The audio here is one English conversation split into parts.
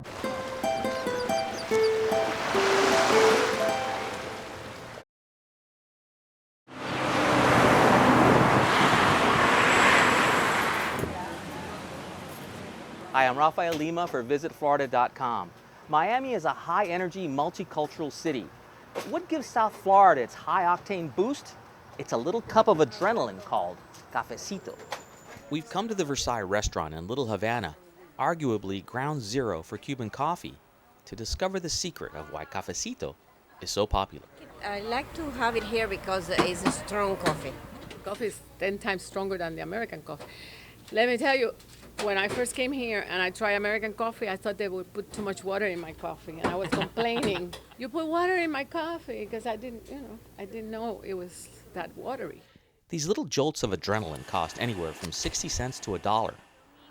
Hi, I'm Rafael Lima for VisitFlorida.com. Miami is a high-energy, multicultural city. But what gives South Florida its high-octane boost? It's a little cup of adrenaline called cafecito. We've come to the Versailles restaurant in Little Havana, arguably ground zero for Cuban coffee, to discover the secret of why cafecito is so popular. I like to have it here because it's a strong coffee. Coffee is 10 times stronger than the American coffee. Let me tell you, when I first came here and I tried American coffee, I thought they would put too much water in my coffee, and I was complaining. You put water in my coffee, because I didn't know it was that watery. These little jolts of adrenaline cost anywhere from 60 cents to $1,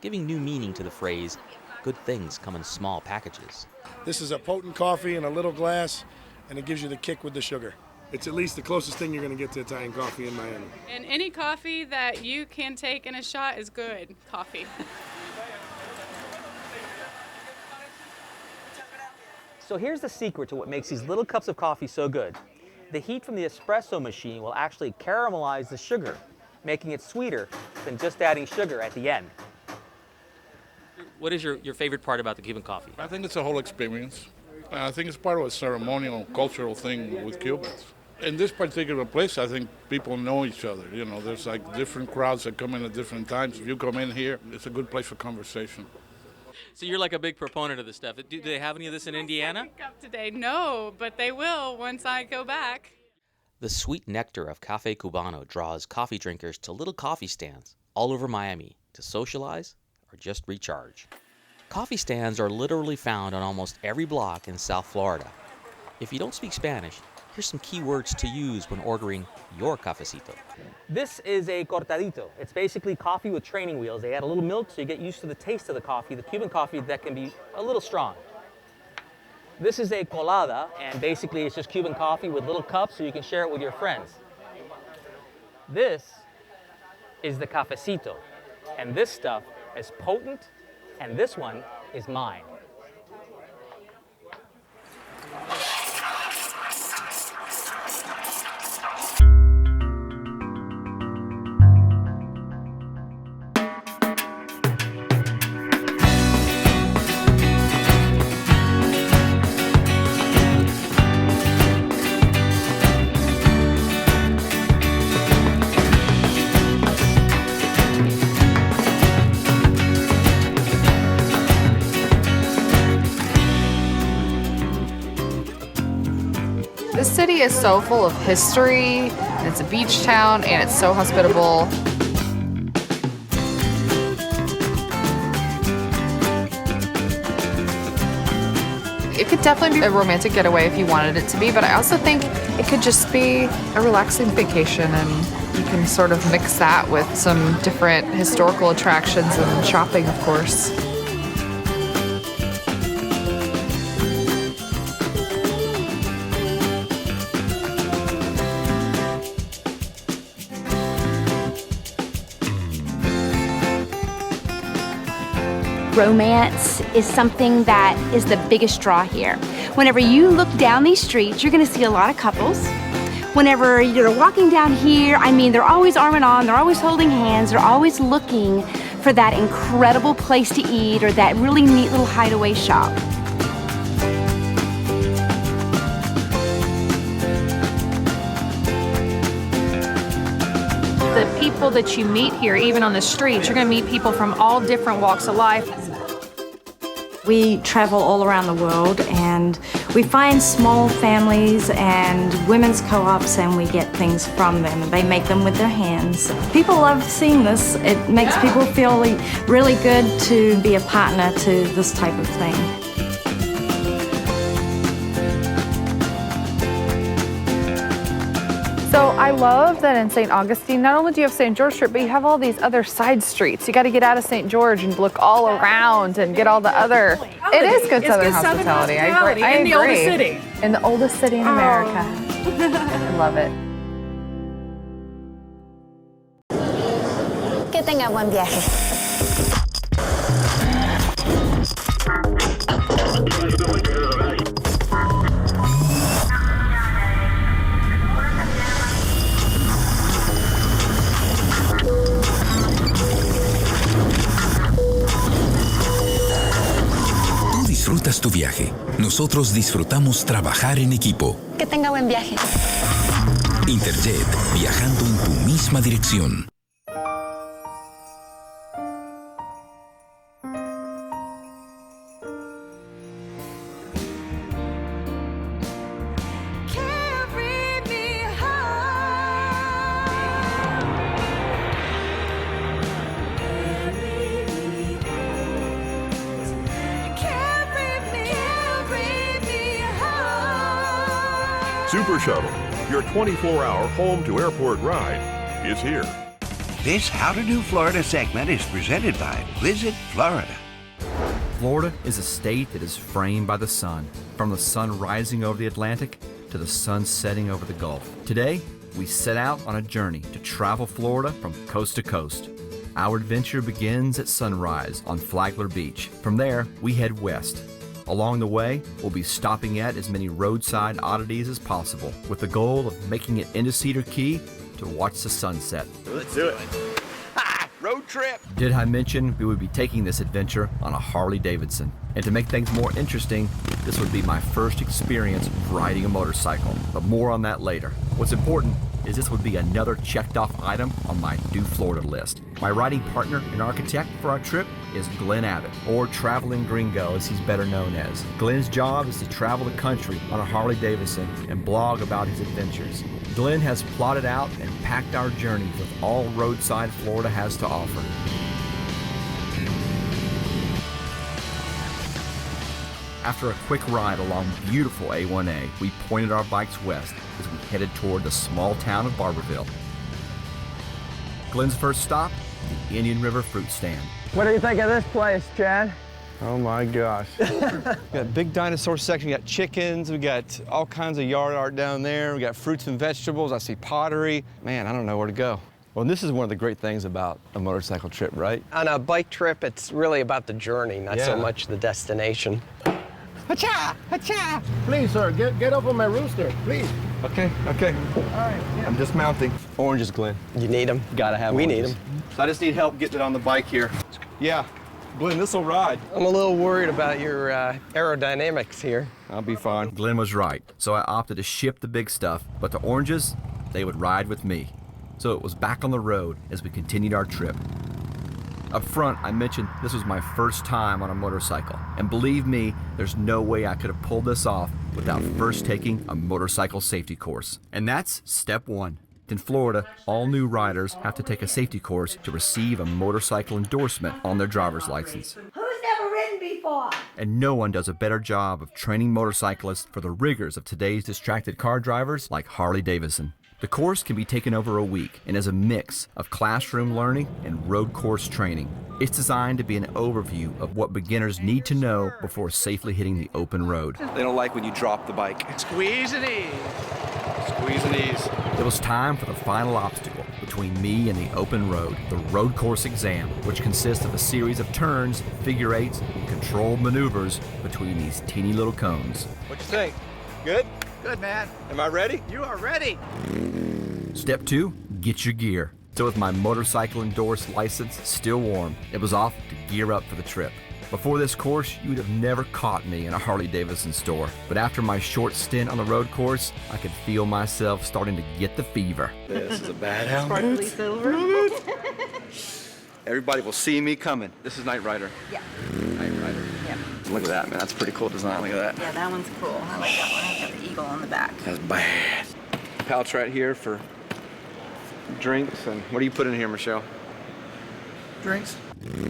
giving new meaning to the phrase, good things come in small packages. This is a potent coffee in a little glass, and it gives you the kick with the sugar. It's at least the closest thing you're going to get to Italian coffee in Miami. And any coffee that you can take in a shot is good coffee. So here's the secret to what makes these little cups of coffee so good. The heat from the espresso machine will actually caramelize the sugar, making it sweeter than just adding sugar at the end. What is your favorite part about the Cuban coffee? I think it's a whole experience. I think it's part of a ceremonial, cultural thing with Cubans. In this particular place, I think people know each other. You know, there's like different crowds that come in at different times. If you come in here, it's a good place for conversation. So you're like a big proponent of this stuff. Do they have any of this in Indiana? Up today, no, but they will once I go back. The sweet nectar of Cafe Cubano draws coffee drinkers to little coffee stands all over Miami to socialize or just recharge. Coffee stands are literally found on almost every block in South Florida. If you don't speak Spanish, here's some key words to use when ordering your cafecito. This is a cortadito. It's basically coffee with training wheels. They add a little milk so you get used to the taste of the coffee, the Cuban coffee that can be a little strong. This is a colada, and basically it's just Cuban coffee with little cups so you can share it with your friends. This is the cafecito, and this stuff is potent, and this one is mine. This city is so full of history, and it's a beach town, and it's so hospitable. It could definitely be a romantic getaway if you wanted it to be, but I also think it could just be a relaxing vacation, and you can sort of mix that with some different historical attractions and shopping, of course. Romance is something that is the biggest draw here. Whenever you look down these streets, you're gonna see a lot of couples. Whenever you're walking down here, I mean, they're always arm in arm, they're always holding hands, they're always looking for that incredible place to eat or that really neat little hideaway shop. The people that you meet here, even on the streets, you're going to meet people from all different walks of life. We travel all around the world and we find small families and women's co-ops and we get things from them and they make them with their hands. People love seeing this. It makes people feel really good to be a partner to this type of thing. So I love that in St. Augustine, not only do you have St. George Street, but you have all these other side streets. You got to get out of St. George and look all around and get all the other. It is good Southern hospitality. I agree. In the oldest city. In the oldest city in America. I love it. Que tenga buen viaje. disfrutas tu viaje. Nosotros disfrutamos trabajar en equipo. Que tenga buen viaje. Interjet, viajando en tu misma dirección. Super Shuttle, your 24-hour home-to-airport ride, is here. This How to Do Florida segment is presented by Visit Florida. Florida is a state that is framed by the sun, from the sun rising over the Atlantic to the sun setting over the Gulf. Today, we set out on a journey to travel Florida from coast to coast. Our adventure begins at sunrise on Flagler Beach. From there, we head west. Along the way, we'll be stopping at as many roadside oddities as possible, with the goal of making it into Cedar Key to watch the sunset. Let's do it. Road trip. Did I mention we would be taking this adventure on a Harley Davidson? And to make things more interesting, this would be my first experience riding a motorcycle, but more on that later. What's important is this would be another checked off item on my Do Florida list. My riding partner and architect for our trip is Glenn Abbott, or Traveling Gringo as he's better known as. Glenn's job is to travel the country on a Harley Davidson and blog about his adventures. Glenn has plotted out and packed our journey with all roadside Florida has to offer. After a quick ride along beautiful A1A, we pointed our bikes west as we headed toward the small town of Barberville. Glenn's first stop, the Indian River Fruit Stand. What do you think of this place, Chad? Oh my gosh. We got a big dinosaur section, we got chickens, we got all kinds of yard art down there, we got fruits and vegetables, I see pottery. Man, I don't know where to go. Well, this is one of the great things about a motorcycle trip, right? On a bike trip, it's really about the journey, not so much the destination. Hacha! Hacha! Please, sir, get up on my rooster, please. Okay. All right. Yeah. I'm dismounting. Oranges, Glenn. You need them. Gotta have We oranges. need them. So I just need help getting it on the bike here. Yeah, Glenn, this'll ride. I'm a little worried about your aerodynamics here. I'll be fine. Glenn was right, so I opted to ship the big stuff, but the oranges, they would ride with me. So it was back on the road as we continued our trip. Up front, I mentioned this was my first time on a motorcycle, and believe me, there's no way I could have pulled this off without first taking a motorcycle safety course. And that's step one. In Florida, all new riders have to take a safety course to receive a motorcycle endorsement on their driver's license. Who's never ridden before? And no one does a better job of training motorcyclists for the rigors of today's distracted car drivers like Harley Davidson. The course can be taken over a week and is a mix of classroom learning and road course training. It's designed to be an overview of what beginners need to know before safely hitting the open road. They don't like when you drop the bike. Squeeze and ease. Squeeze and ease. It was time for the final obstacle between me and the open road, the road course exam, which consists of a series of turns, figure eights, and controlled maneuvers between these teeny little cones. What you think? Good? Good, man. Am I ready? You are ready. Step 2, get your gear. So with my motorcycle endorsed license still warm, it was off to gear up for the trip. Before this course, you would have never caught me in a Harley Davidson store. But after my short stint on the road course, I could feel myself starting to get the fever. This is a bad helmet. Sparkly silver. Everybody will see me coming. This is Knight Rider. Yeah. Knight Rider. Yeah. Look at that, man. That's a pretty cool design. Look at that. Yeah, that one's cool. I like that one. It's got the eagle on the back. That's bad. Pouch right here for drinks. And what do you put in here, Michelle? Drinks.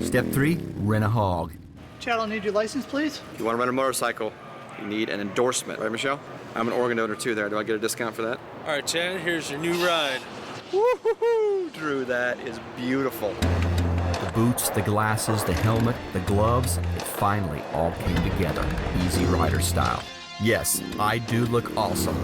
Step 3, rent a hog. Chad, I'll need your license, please. If you want to rent a motorcycle, you need an endorsement. Right, Michelle? I'm an organ donor too there. Do I get a discount for that? All right, Chad, here's your new ride. Woo-hoo-hoo! Drew, that is beautiful. The boots, the glasses, the helmet, the gloves, it finally all came together, Easy Rider style. Yes, I do look awesome.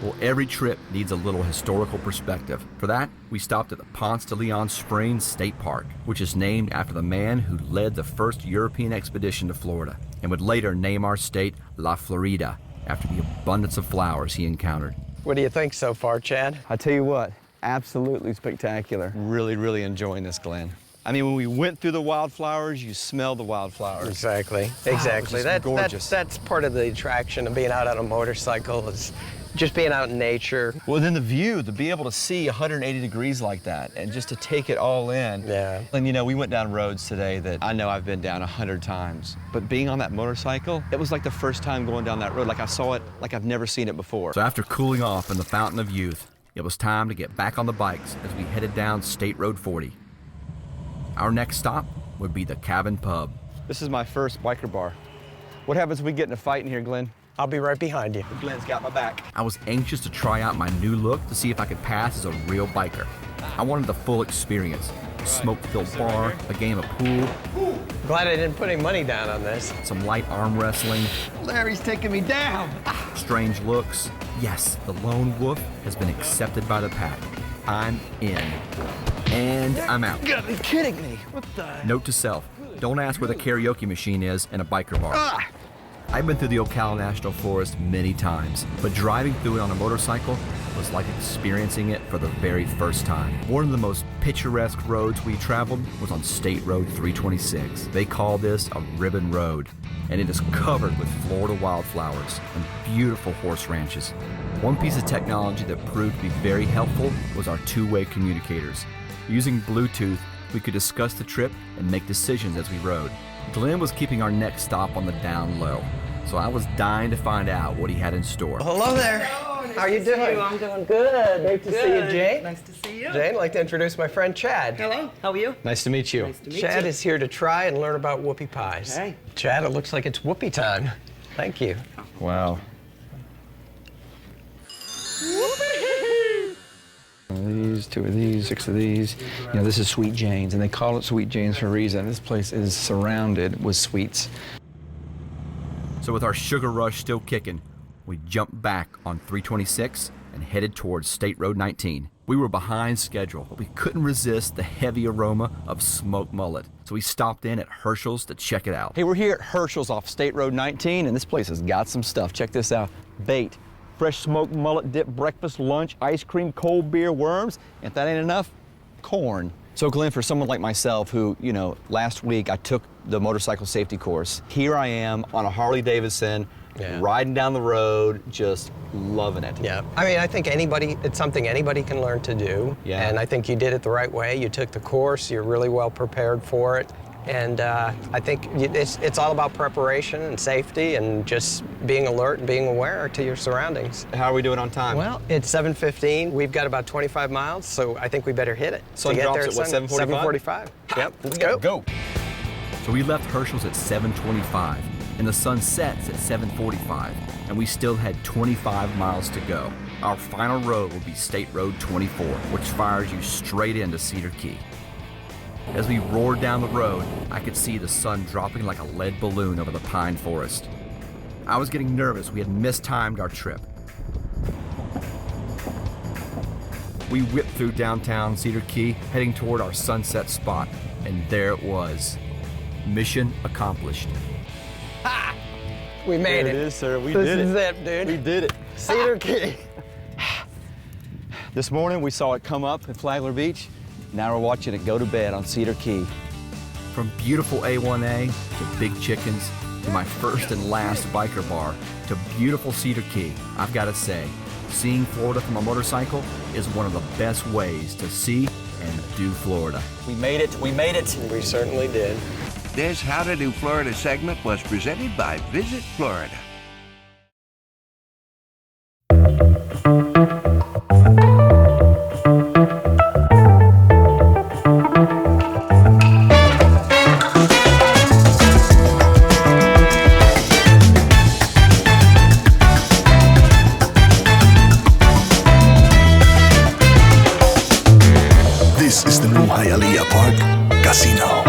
Well, every trip needs a little historical perspective. For that, we stopped at the Ponce de Leon Springs State Park, which is named after the man who led the first European expedition to Florida and would later name our state La Florida after the abundance of flowers he encountered. What do you think so far, Chad? I tell you what, absolutely spectacular. Really, really enjoying this, Glenn. I mean, when we went through the wildflowers, you smell the wildflowers. Exactly, Wow, exactly. it's just gorgeous. That's part of the attraction of being out on a motorcycle, is just being out in nature. Well, then the view, to be able to see 180 degrees like that and just to take it all in. Yeah. And you know, we went down roads today that I know I've been down 100 times, but being on that motorcycle, it was like the first time going down that road. Like I saw it like I've never seen it before. So after cooling off in the Fountain of Youth, it was time to get back on the bikes as we headed down State Road 40. Our next stop would be the Cabin Pub. This is my first biker bar. What happens if we get in a fight in here, Glenn? I'll be right behind you. Glenn's got my back. I was anxious to try out my new look to see if I could pass as a real biker. I wanted the full experience. A smoke-filled bar, a game of pool. Glad I didn't put any money down on this. Some light arm wrestling. Larry's taking me down. Strange looks. Yes, the lone wolf has been accepted by the pack. I'm in. And I'm out. You gotta be kidding me. What the? Note to self, don't ask where the karaoke machine is in a biker bar. I've been through the Ocala National Forest many times, but driving through it on a motorcycle was like experiencing it for the very first time. One of the most picturesque roads we traveled was on State Road 326. They call this a ribbon road, and it is covered with Florida wildflowers and beautiful horse ranches. One piece of technology that proved to be very helpful was our two-way communicators. Using Bluetooth, we could discuss the trip and make decisions as we rode. Glenn was keeping our next stop on the down low, so I was dying to find out what he had in store. Hello there. How are you doing? I'm doing good. Great to see you, Jane. Nice to see you. Jane, I'd like to introduce my friend Chad. Hello. How are you? Nice to meet you. Nice to meet Chad you. is here to try and learn about whoopie pies. Okay. Chad, it looks like it's whoopie time. Thank you. Wow. These, 2 of these, 6 of these. You know, this is Sweet Jane's, and they call it Sweet Jane's for a reason. This place is surrounded with sweets. So with our sugar rush still kicking, we jumped back on 326 and headed towards State Road 19. We were behind schedule, but we couldn't resist the heavy aroma of smoked mullet. So we stopped in at Herschel's to check it out. Hey, we're here at Herschel's off State Road 19, and this place has got some stuff. Check this out. Bait, fresh smoked mullet dip, breakfast, lunch, ice cream, cold beer, worms. And if that ain't enough, corn. So Glenn, for someone like myself who, you know, last week I took the motorcycle safety course. Here I am on a Harley Davidson, riding down the road, just loving it. Yeah, I mean, I think it's something anybody can learn to do. Yeah. And I think you did it the right way. You took the course, you're really well prepared for it. And I think it's all about preparation and safety and just being alert and being aware to your surroundings. How are we doing on time? Well, it's 7:15. We've got about 25 miles, so I think we better hit it. Sun drops at what, 7:45? 7:45. Yep, let's go. Go. So we left Herschel's at 7:25, and the sun sets at 7:45, and we still had 25 miles to go. Our final road will be State Road 24, which fires you straight into Cedar Key. As we roared down the road, I could see the sun dropping like a lead balloon over the pine forest. I was getting nervous. We had mistimed our trip. We whipped through downtown Cedar Key, heading toward our sunset spot, and there it was. Mission accomplished. Ha! We made There it. it is, sir. We This did is it. it, dude. We did it. Cedar Key. This morning we saw it come up at Flagler Beach. Now we're watching it go to bed on Cedar Key. From beautiful A1A to Big Chickens to my first and last biker bar to beautiful Cedar Key, I've got to say, seeing Florida from a motorcycle is one of the best ways to see and do Florida. We made it. We made it. We certainly did. This How to Do Florida segment was presented by Visit Florida. This is the new Hialeah Park Casino.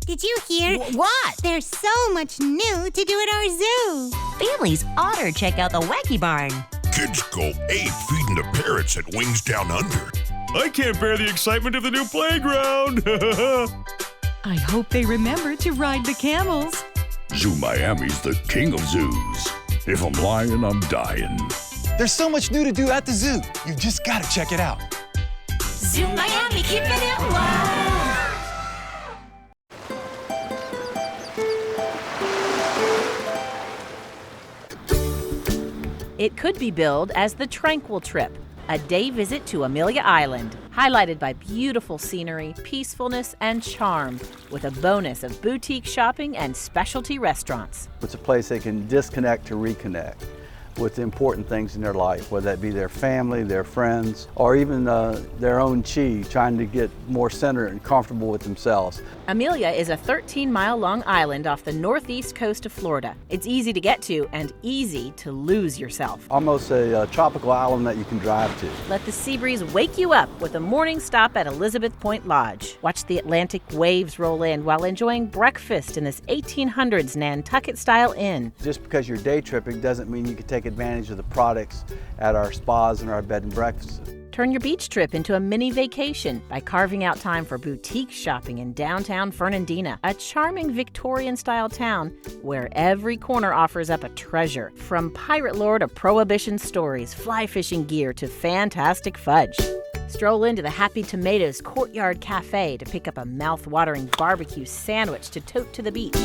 Did you hear? What? There's so much new to do at our zoo. Families ought to check out the Wacky Barn. Kids go ape feeding the parrots at Wings Down Under. I can't bear the excitement of the new playground. I hope they remember to ride the camels. Zoo Miami's the king of zoos. If I'm lying, I'm dying. There's so much new to do at the zoo. You just gotta check it out. Zoo Miami, keeping it wild. It could be billed as the Tranquil Trip, a day visit to Amelia Island, highlighted by beautiful scenery, peacefulness, and charm, with a bonus of boutique shopping and specialty restaurants. It's a place they can disconnect to reconnect with the important things in their life, whether that be their family, their friends, or even their own chi, trying to get more centered and comfortable with themselves. Amelia is a 13-mile-long island off the northeast coast of Florida. It's easy to get to and easy to lose yourself. Almost a tropical island that you can drive to. Let the sea breeze wake you up with a morning stop at Elizabeth Point Lodge. Watch the Atlantic waves roll in while enjoying breakfast in this 1800s Nantucket-style inn. Just because you're day tripping doesn't mean you can take advantage of the products at our spas and our bed and breakfasts. Turn your beach trip into a mini vacation by carving out time for boutique shopping in downtown Fernandina, a charming Victorian-style town where every corner offers up a treasure. From pirate lore to prohibition stories, fly fishing gear to fantastic fudge. Stroll into the Happy Tomatoes Courtyard Cafe to pick up a mouth-watering barbecue sandwich to tote to the beach.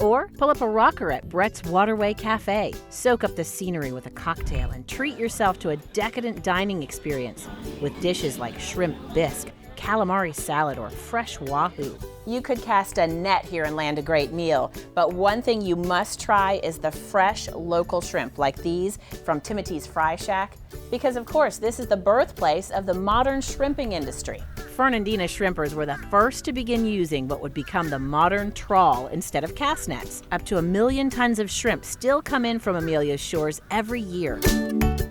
Or pull up a rocker at Brett's Waterway Cafe. Soak up the scenery with a cocktail and treat yourself to a decadent dining experience with dishes like shrimp bisque, calamari salad, or fresh wahoo. You could cast a net here and land a great meal, but one thing you must try is the fresh local shrimp like these from Timothy's Fry Shack, because of course this is the birthplace of the modern shrimping industry. Fernandina shrimpers were the first to begin using what would become the modern trawl instead of cast nets. Up to 1 million tons of shrimp still come in from Amelia's shores every year.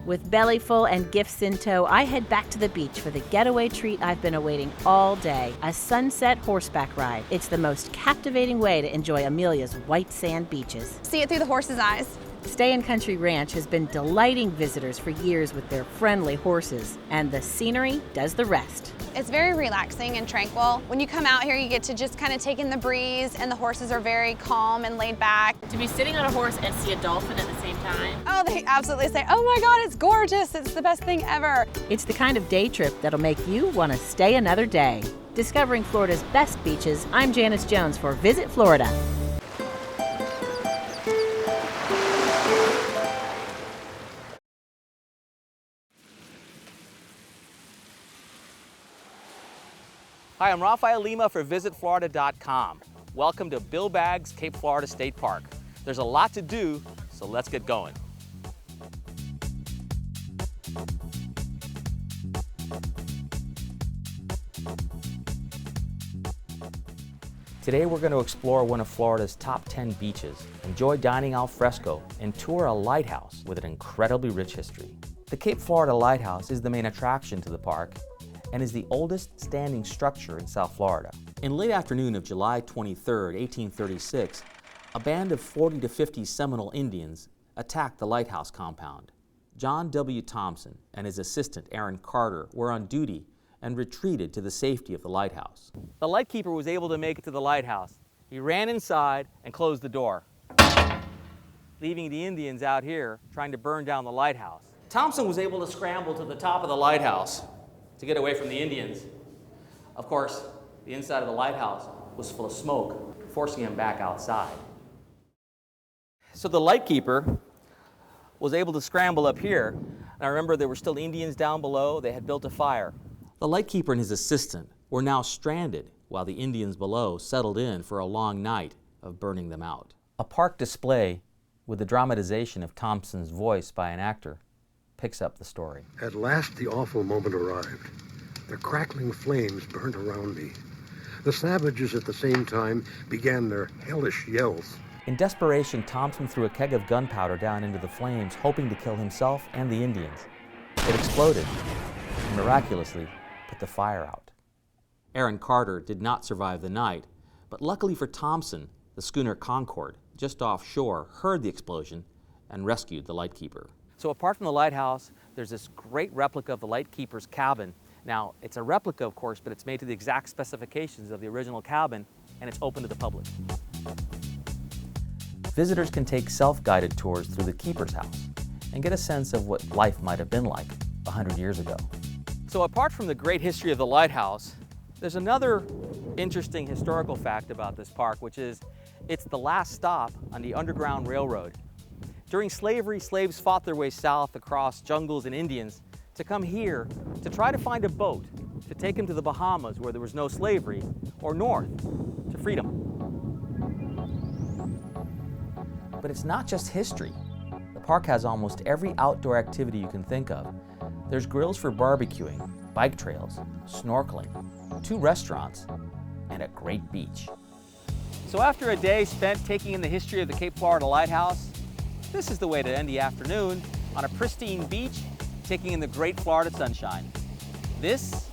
With belly full and gifts in tow, I head back to the beach for the getaway treat I've been awaiting all day, a sunset horseback ride. It's the most captivating way to enjoy Amelia's white sand beaches. See it through the horse's eyes. Stay in Country Ranch has been delighting visitors for years with their friendly horses, and the scenery does the rest. It's very relaxing and tranquil. When you come out here, you get to just kind of take in the breeze, and the horses are very calm and laid back. To be sitting on a horse and see a dolphin at the same time. Oh, they absolutely say, oh my God, it's gorgeous. It's the best thing ever. It's the kind of day trip that'll make you want to stay another day. Discovering Florida's best beaches, I'm Janice Jones for Visit Florida. Hi, I'm Rafael Lima for VisitFlorida.com. Welcome to Bill Baggs Cape Florida State Park. There's a lot to do, so let's get going. Today we're going to explore one of Florida's top 10 beaches, enjoy dining al fresco, and tour a lighthouse with an incredibly rich history. The Cape Florida Lighthouse is the main attraction to the park and is the oldest standing structure in South Florida. In late afternoon of July 23, 1836, a band of 40 to 50 Seminole Indians attacked the lighthouse compound. John W. Thompson and his assistant Aaron Carter were on duty and retreated to the safety of the lighthouse. The lightkeeper was able to make it to the lighthouse. He ran inside and closed the door, leaving the Indians out here trying to burn down the lighthouse. Thompson was able to scramble to the top of the lighthouse to get away from the Indians. Of course, the inside of the lighthouse was full of smoke, forcing him back outside. So the lightkeeper was able to scramble up here. And I remember there were still Indians down below. They had built a fire. The lightkeeper and his assistant were now stranded while the Indians below settled in for a long night of burning them out. A park display with the dramatization of Thompson's voice by an actor picks up the story. At last the awful moment arrived. The crackling flames burned around me. The savages at the same time began their hellish yells. In desperation, Thompson threw a keg of gunpowder down into the flames, hoping to kill himself and the Indians. It exploded and miraculously put the fire out. Aaron Carter did not survive the night, but luckily for Thompson, the schooner Concord, just offshore, heard the explosion and rescued the lightkeeper. So apart from the lighthouse, there's this great replica of the lightkeeper's cabin. Now, it's a replica, of course, but it's made to the exact specifications of the original cabin, and it's open to the public. visitors can take self-guided tours through the keeper's house and get a sense of what life might have been like 100 years ago. So apart from the great history of the lighthouse, there's another interesting historical fact about this park, which is it's the last stop on the Underground Railroad. During slavery, slaves fought their way south across jungles and Indians to come here to try to find a boat to take them to the Bahamas where there was no slavery, or north to freedom. But it's not just history. The park has almost every outdoor activity you can think of. There's grills for barbecuing, bike trails, snorkeling, 2 restaurants, and a great beach. So after a day spent taking in the history of the Cape Florida Lighthouse, this is the way to end the afternoon on a pristine beach, taking in the great Florida sunshine. This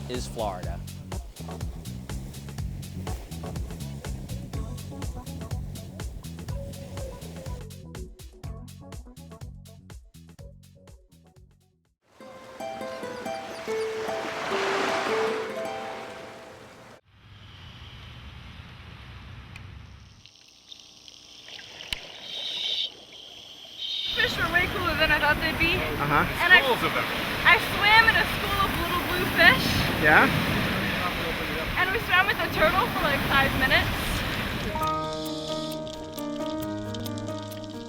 is Florida. Fish were way cooler than I thought they'd be. And Schools of them. I swam in a school of little blue fish. Yeah? And we swam with a turtle for like 5 minutes.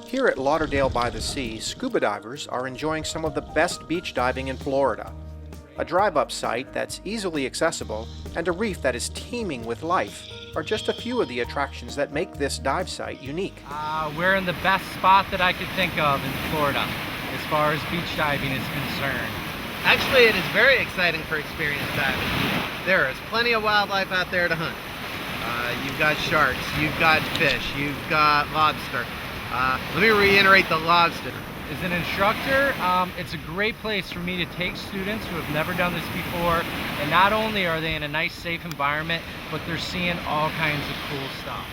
Here at Lauderdale by the Sea, scuba divers are enjoying some of the best beach diving in Florida. A drive-up site that's easily accessible and a reef that is teeming with life are just a few of the attractions that make this dive site unique. We're in the best spot that I could think of in Florida as far as beach diving is concerned. Actually, it is very exciting for experienced diving. There is plenty of wildlife out there to hunt. You've got sharks, you've got fish, you've got lobster. Let me reiterate the lobster. As an instructor, it's a great place for me to take students who have never done this before, and not only are they in a nice, safe environment, but they're seeing all kinds of cool stuff.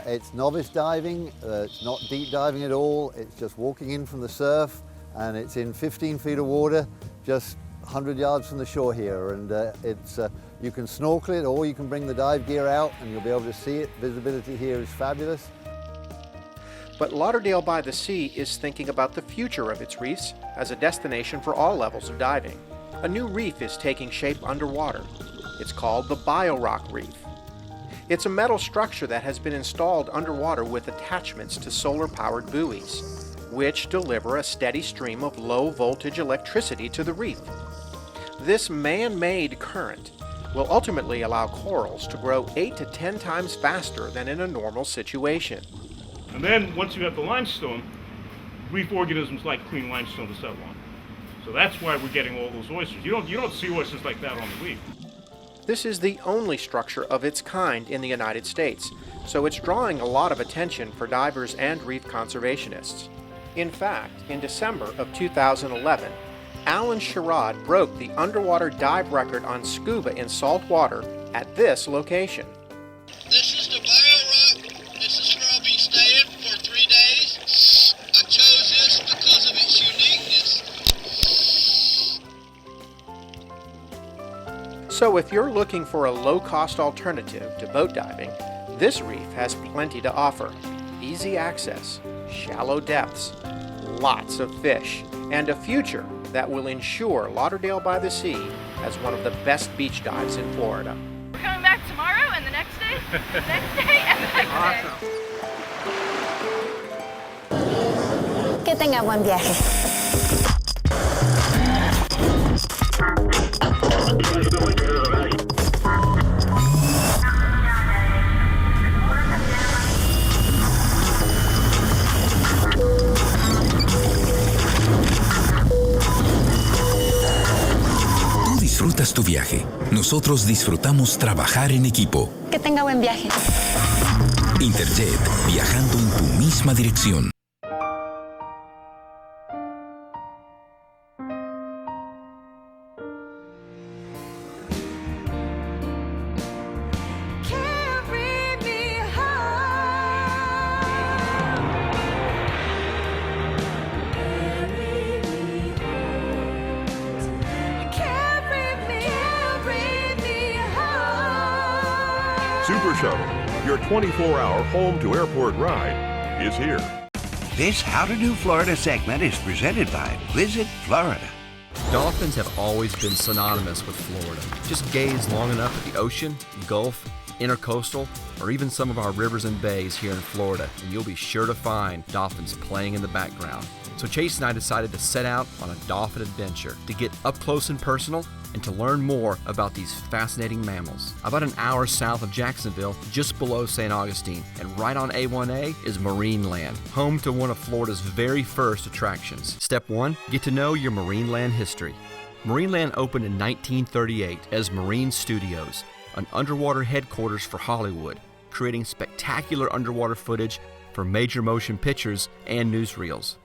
It's novice diving, it's not deep diving at all, it's just walking in from the surf, and it's in 15 feet of water, just 100 yards from the shore here, and you can snorkel it or you can bring the dive gear out and you'll be able to see it. Visibility here is fabulous. But Lauderdale by the Sea is thinking about the future of its reefs as a destination for all levels of diving. A new reef is taking shape underwater. It's called the BioRock Reef. It's a metal structure that has been installed underwater with attachments to solar-powered buoys, which deliver a steady stream of low-voltage electricity to the reef. This man-made current will ultimately allow corals to grow 8 to 10 times faster than in a normal situation. And then once you have the limestone, reef organisms like clean limestone to settle on. So that's why we're getting all those oysters. You don't see oysters like that on the reef. This is the only structure of its kind in the United States, so it's drawing a lot of attention for divers and reef conservationists. In fact, in December of 2011, Alan Sherrod broke the underwater dive record on scuba in salt water at this location. This is the BioRock. This is where I'll be staying for 3 days. I chose this because of its uniqueness. So if you're looking for a low-cost alternative to boat diving, this reef has plenty to offer. Easy access, shallow depths, lots of fish, and a future that will ensure Lauderdale by the Sea as one of the best beach dives in Florida. We're coming back tomorrow and the next day, the next day, and the next Que tenga buen viaje. Tú disfrutas tu viaje. Nosotros disfrutamos trabajar en equipo. Que tenga buen viaje. Interjet, viajando en tu misma dirección. Super Shuttle, your 24-hour home-to-airport ride, is here. This How to Do Florida segment is presented by Visit Florida. Dolphins have always been synonymous with Florida. Just gaze long enough at the ocean, Gulf, Intercoastal, or even some of our rivers and bays here in Florida, and you'll be sure to find dolphins playing in the background. So Chase and I decided to set out on a dolphin adventure to get up close and personal and to learn more about these fascinating mammals. About an hour south of Jacksonville, just below St. Augustine, and right on A1A is Marineland, home to one of Florida's very first attractions. Step 1, get to know your Marineland history. Marineland opened in 1938 as Marine Studios, an underwater headquarters for Hollywood, creating spectacular underwater footage for major motion pictures and newsreels.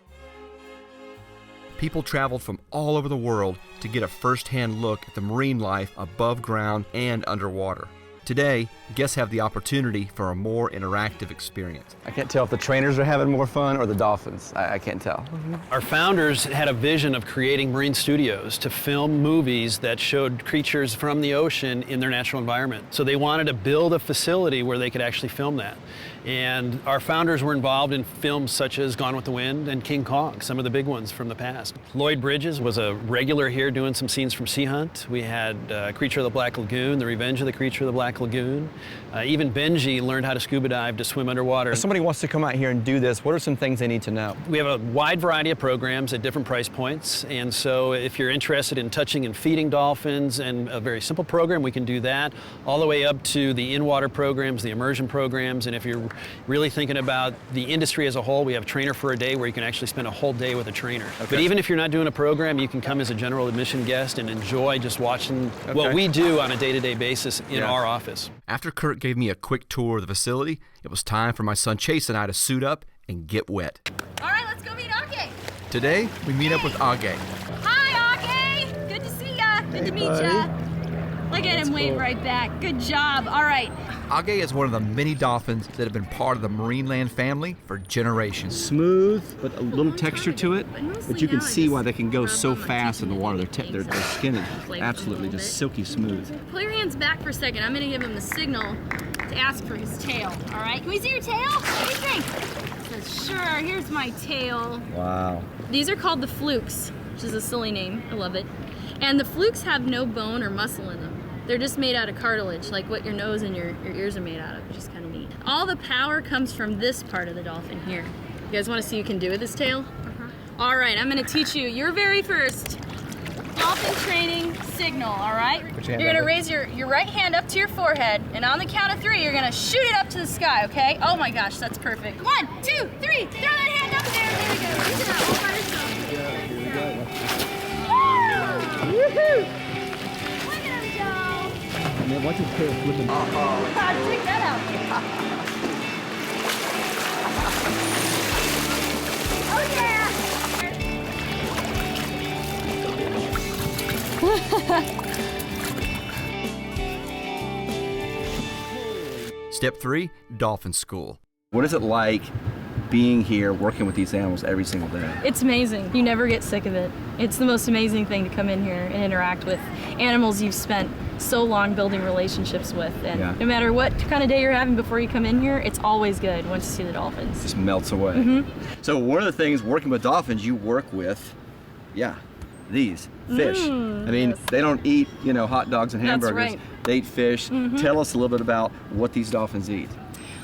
People traveled from all over the world to get a first-hand look at the marine life above ground and underwater. Today, guests have the opportunity for a more interactive experience. I can't tell if the trainers are having more fun or the dolphins. I can't tell. Our founders had a vision of creating marine studios to film movies that showed creatures from the ocean in their natural environment. So they wanted to build a facility where they could actually film that. And our founders were involved in films such as Gone with the Wind and King Kong, some of the big ones from the past. Lloyd Bridges was a regular here doing some scenes from Sea Hunt. We had Creature of the Black Lagoon, The Revenge of the Creature of the Black Lagoon. Even Benji learned how to scuba dive to swim underwater. If somebody wants to come out here and do this, what are some things they need to know? We have a wide variety of programs at different price points, and so if you're interested in touching and feeding dolphins and a very simple program, we can do that, all the way up to the in-water programs, the immersion programs, and if you're really thinking about the industry as a whole, we have Trainer for a Day where you can actually spend a whole day with a trainer. Okay. But even if you're not doing a program, you can come as a general admission guest and enjoy just watching what we do on a day-to-day basis in our office. After Kurt gave me a quick tour of the facility, it was time for my son Chase and I to suit up and get wet. All right, let's go meet Age. Today, we meet up with Age. Hi, Age. Good to see ya. Good to meet ya. Look at him wave right back. Good job. All right. Age is one of the many dolphins that have been part of the Marineland family for generations. Smooth, but a little texture to it. But you can see why they can go so fast in the water. Their skin is absolutely just silky smooth. Pull your hands back for a second. I'm going to give him the signal to ask for his tail. All right? Can we see your tail? What do you think? He says, sure. Here's my tail. Wow. These are called the flukes, which is a silly name. I love it. And the flukes have no bone or muscle in them. They're just made out of cartilage, like what your nose and your ears are made out of, which is kind of neat. All the power comes from this part of the dolphin here. You guys want to see what you can do with this tail? All right, I'm going to teach you your very first dolphin training signal, all right? You're going to raise your right hand up to your forehead, and on the count of 3, you're going to shoot it up to the sky, okay? Oh my gosh, that's perfect. 1, 2, 3, throw that hand up there. There we go. Use it all by yourself. Here we go. Woohoo! And then watch his tail flipping. Check that out. Oh, yeah. Step 3, Dolphin School. What is it like being here working with these animals every single day? It's amazing. You never get sick of it. It's the most amazing thing to come in here and interact with animals you've spent so long building relationships with. And no matter what kind of day you're having before you come in here, it's always good once you see the dolphins. It just melts away. So one of the things working with dolphins, you work with, these fish. I mean, they don't eat, hot dogs and hamburgers. That's right. They eat fish. Tell us a little bit about what these dolphins eat.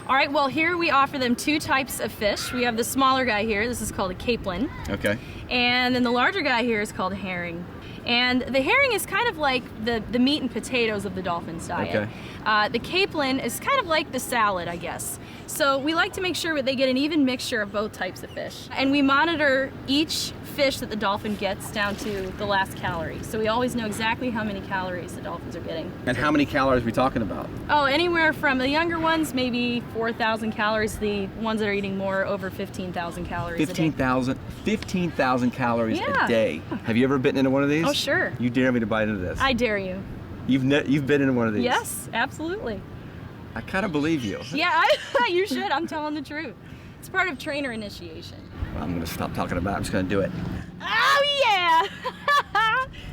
All right, well, here we offer them 2 types of fish. We have the smaller guy here. This is called a capelin. Okay. And then the larger guy here is called a herring. And the herring is kind of like the meat and potatoes of the dolphin's diet. Okay. The capelin is kind of like the salad, I guess. So we like to make sure that they get an even mixture of both types of fish. And we monitor each fish that the dolphin gets down to the last calorie. So we always know exactly how many calories the dolphins are getting. And how many calories are we talking about? Oh, anywhere from the younger ones, maybe 4,000 calories. The ones that are eating more, over 15,000 calories a day. 15,000 calories a day. Have you ever bitten into one of these? Oh, sure. You dare me to bite into this? I dare you. You've bitten into one of these? Yes, absolutely. I kind of believe you. Yeah, you should. I'm telling the truth. It's part of trainer initiation. Well, I'm going to stop talking about it. I'm just going to do it. Oh, yeah!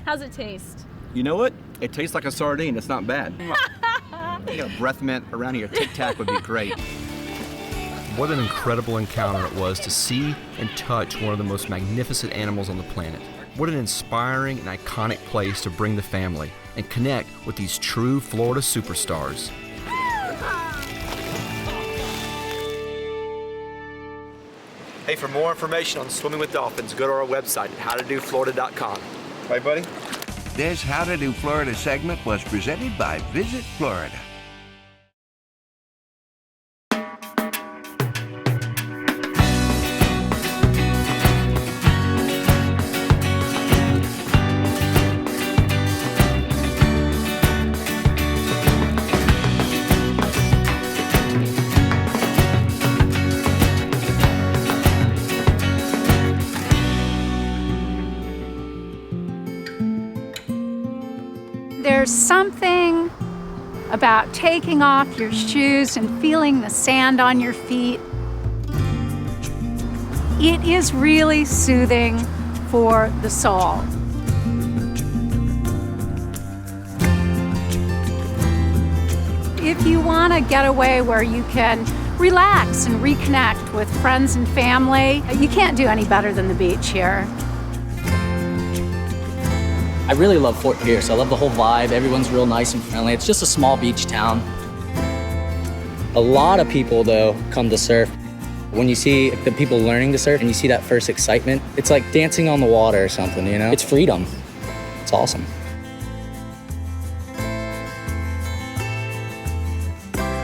How's it taste? You know what? It tastes like a sardine. It's not bad. You got a breath mint around here. Tic Tac would be great. What an incredible encounter it was to see and touch one of the most magnificent animals on the planet. What an inspiring and iconic place to bring the family and connect with these true Florida superstars. Hey, for more information on swimming with dolphins, go to our website at howtodoflorida.com. Right, buddy? This How to Do Florida segment was presented by Visit Florida. There's something about taking off your shoes and feeling the sand on your feet. It is really soothing for the soul. If you want a getaway where you can relax and reconnect with friends and family, you can't do any better than the beach here. I really love Fort Pierce. I love the whole vibe. Everyone's real nice and friendly. It's just a small beach town. A lot of people, though, come to surf. When you see the people learning to surf and you see that first excitement, it's like dancing on the water or something, you know? It's freedom. It's awesome.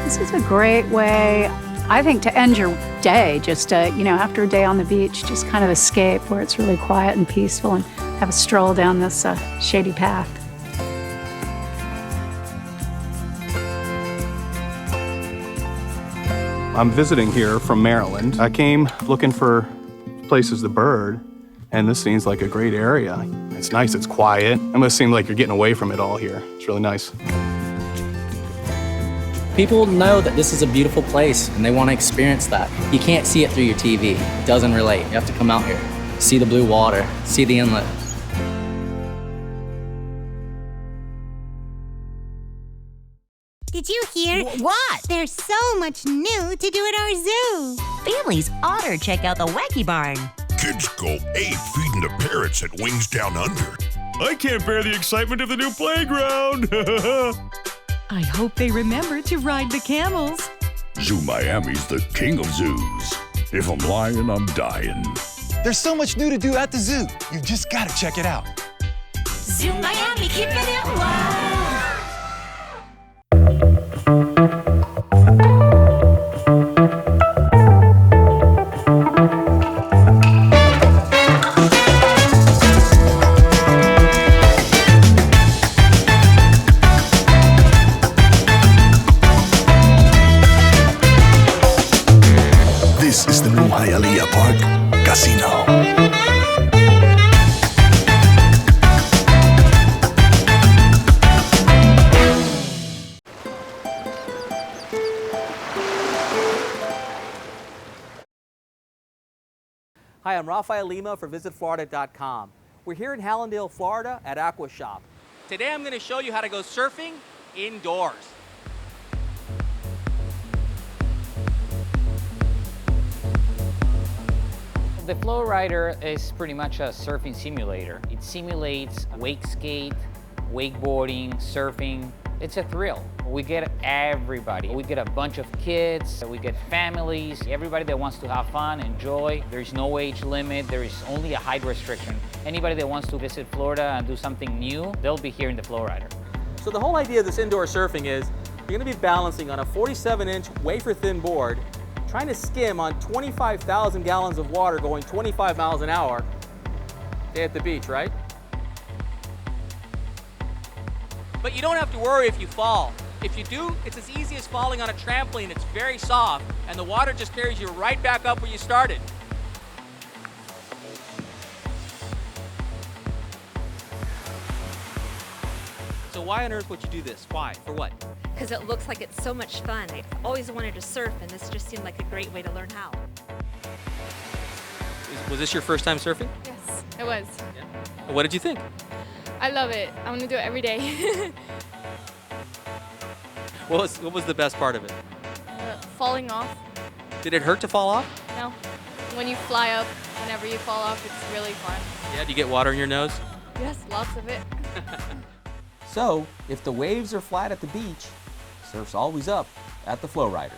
This is a great way, I think, to end your day, just to, after a day on the beach, just kind of escape where it's really quiet and peaceful and have a stroll down this shady path. I'm visiting here from Maryland. I came looking for places to bird, and this seems like a great area. It's nice, it's quiet. It must seem like you're getting away from it all here. It's really nice. People know that this is a beautiful place and they want to experience that. You can't see it through your TV. It doesn't relate. You have to come out here, see the blue water, see the inlet. Did you hear? What? There's so much new to do at our zoo. Families ought to check out the Wacky Barn. Kids go ape feeding the parrots at Wings Down Under. I can't bear the excitement of the new playground. I hope they remember to ride the camels. Zoo Miami's the king of zoos. If I'm lying, I'm dying. There's so much new to do at the zoo. You just gotta check it out. Zoo Miami, keeping it wild. This is the new Hialeah Park Casino. Hi, I'm Rafael Lima for VisitFlorida.com. We're here in Hallandale, Florida at Aqua Shop. Today I'm going to show you how to go surfing indoors. The Flow Rider is pretty much a surfing simulator. It simulates wake skate, wakeboarding, surfing. It's a thrill. We get everybody. We get a bunch of kids, we get families, everybody that wants to have fun, enjoy. There's no age limit, there is only a height restriction. Anybody that wants to visit Florida and do something new, they'll be here in the Flow Rider. So the whole idea of this indoor surfing is you're going to be balancing on a 47-inch wafer-thin board, trying to skim on 25,000 gallons of water going 25 miles an hour. Stay at the beach, right? But you don't have to worry if you fall. If you do, it's as easy as falling on a trampoline. It's very soft, and the water just carries you right back up where you started. So why on earth would you do this? Why? For what? Because it looks like it's so much fun. I've always wanted to surf, and this just seemed like a great way to learn how. Was this your first time surfing? Yes, it was. Yeah. What did you think? I love it. I want to do it every day. What was the best part of it? Falling off. Did it hurt to fall off? No. When you fly up, whenever you fall off, it's really fun. Yeah, do you get water in your nose? Yes, lots of it. So, if the waves are flat at the beach, surf's always up at the Flow Rider.